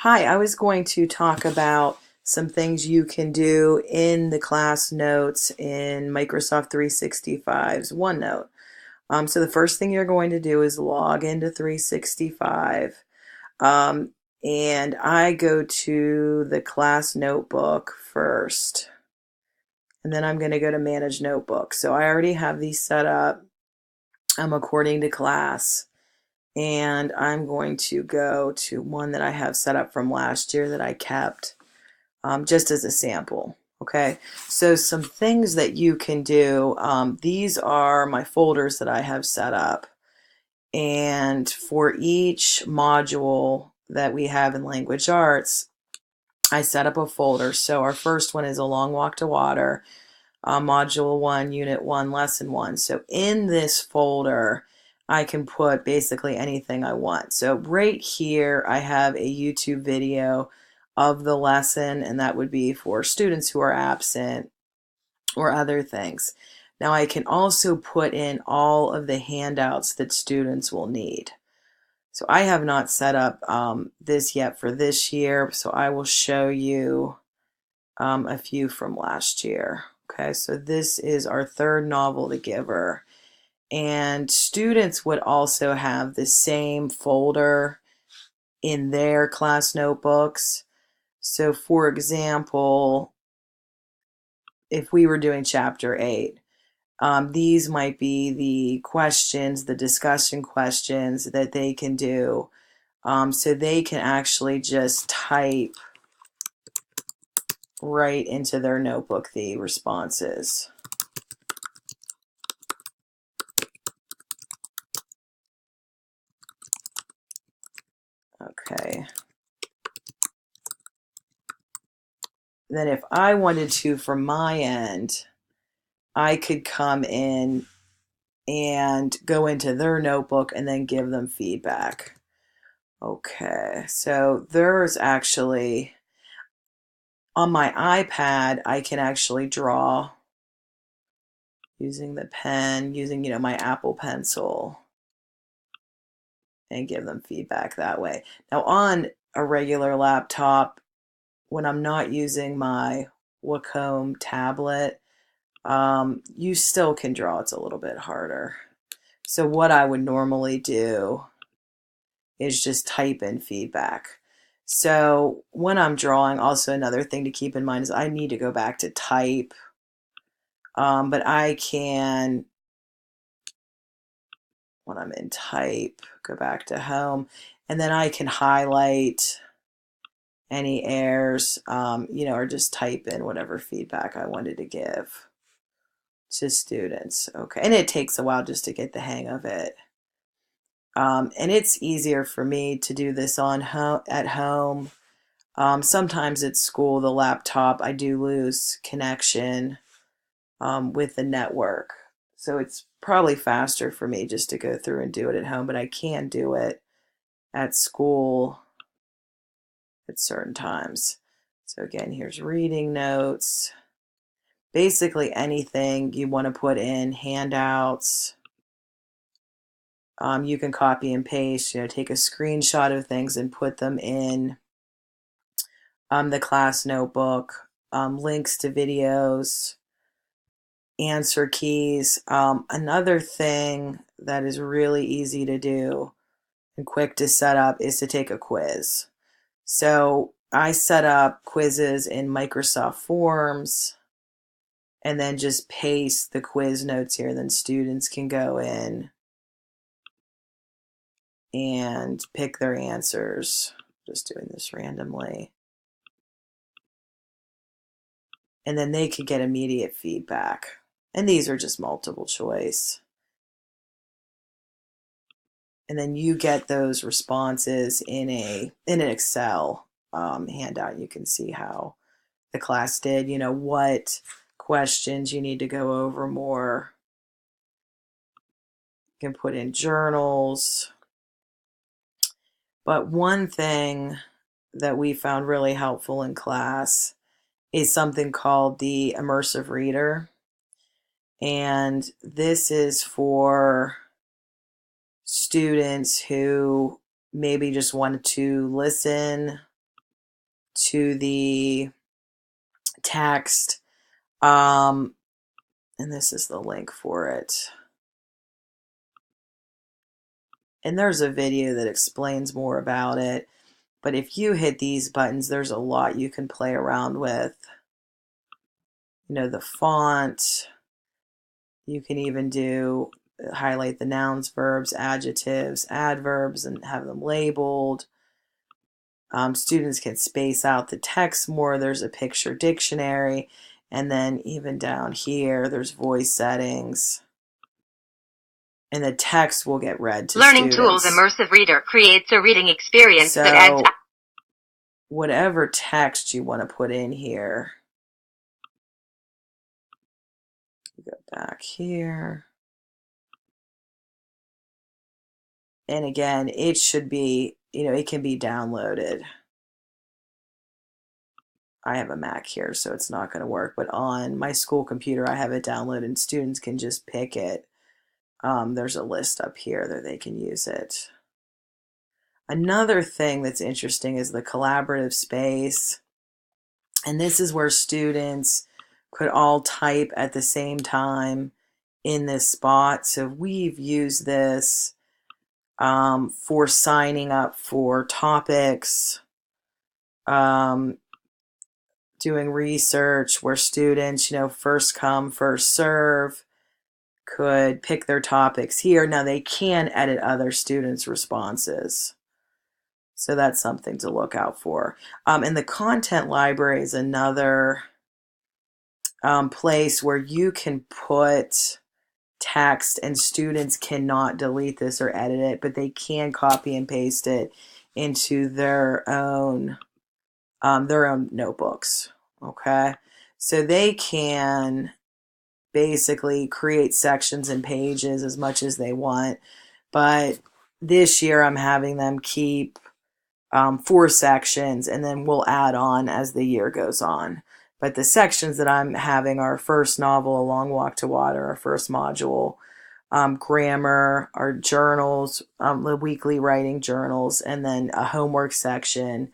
Hi, I was going to talk about some things you can do in the class notes in Microsoft 365's OneNote. So the first thing you're going to do is log into 365. Um, and I go to the class notebook first. And then I'm going to go to Manage Notebook. So I already have these set up according to class. And I'm going to go to one that I have set up from last year that I kept just as a sample. Okay, so some things that you can do. These are my folders that I have set up. And for each module that we have in language arts, I set up a folder. So our first one is A Long Walk to Water, Module 1, Unit 1, Lesson 1. So in this folder, I can put basically anything I want. So right here, I have a YouTube video of the lesson, and that would be for students who are absent or other things. Now I can also put in all of the handouts that students will need. So I have not set up this yet for this year, so I will show you a few from last year. Okay, so this is our third novel to give her. And students would also have the same folder in their class notebooks. So for example, if we were doing chapter 8, these might be the questions, the discussion questions that they can do. So they can actually just type right into their notebook the responses. Okay. Then if I wanted to, from my end, I could come in and go into their notebook and then give them feedback. Okay, so there's actually, on my iPad, I can actually draw using the pen, using, my Apple Pencil, and give them feedback that way. Now on a regular laptop, when I'm not using my Wacom tablet, you still can draw. It's a little bit harder. So what I would normally do is just type in feedback. So when I'm drawing, also another thing to keep in mind is I need to go back to type, but I can, when I'm in type, go back to home, and then I can highlight any errors, or just type in whatever feedback I wanted to give to students. Okay, and it takes a while just to get the hang of it. And it's easier for me to do this at home. Sometimes at school, the laptop, I do lose connection with the network. So it's probably faster for me just to go through and do it at home, but I can do it at school at certain times. So again, here's reading notes. Basically anything you want to put in, handouts. You can copy and paste, take a screenshot of things and put them in the class notebook, links to videos, answer keys. Another thing that is really easy to do and quick to set up is to take a quiz. So I set up quizzes in Microsoft Forms and then just paste the quiz notes here. And then students can go in and pick their answers. Just doing this randomly. And then they could get immediate feedback. And these are just multiple choice. And then you get those responses in an Excel handout. You can see how the class did, what questions you need to go over more. You can put in journals. But one thing that we found really helpful in class is something called the Immersive Reader. And this is for students who maybe just wanted to listen to the text. And this is the link for it. And there's a video that explains more about it. But if you hit these buttons, there's a lot you can play around with. You know, the font. You can even highlight the nouns, verbs, adjectives, adverbs, and have them labeled. Students can space out the text more. There's a picture dictionary. And then even down here, there's voice settings. And the text will get read to Learning students. Tools Immersive Reader creates a reading experience that adds... whatever text you want to put in here. Go back here. And again, it should be, it can be downloaded. I have a Mac here, so it's not going to work. But on my school computer, I have it downloaded, and students can just pick it. There's a list up here that they can use it. Another thing that's interesting is the collaborative space. And this is where students could all type at the same time in this spot. So we've used this for signing up for topics, doing research where students, first come, first serve, could pick their topics here. Now they can edit other students' responses. So that's something to look out for. And the content library is another place where you can put text, and students cannot delete this or edit it, but they can copy and paste it into their own notebooks. Okay, so they can basically create sections and pages as much as they want, but this year I'm having them keep 4 sections, and then we'll add on as the year goes on. But the sections that I'm having are first novel, A Long Walk to Water, our first module, grammar, our journals, the weekly writing journals, and then a homework section,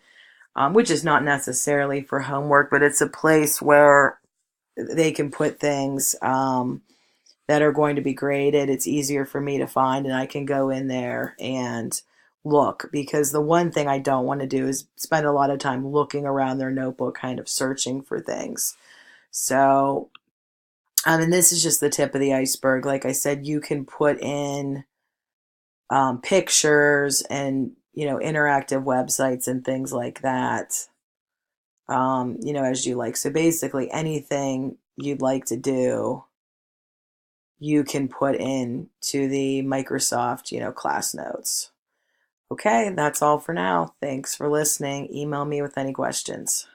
which is not necessarily for homework, but it's a place where they can put things that are going to be graded. It's easier for me to find, and I can go in there and look, because the one thing I don't want to do is spend a lot of time looking around their notebook kind of searching for things. So, and this is just the tip of the iceberg. Like I said, you can put in pictures and, interactive websites and things like that, as you like. So basically anything you'd like to do, you can put in to the Microsoft, class notes. Okay, that's all for now. Thanks for listening. Email me with any questions.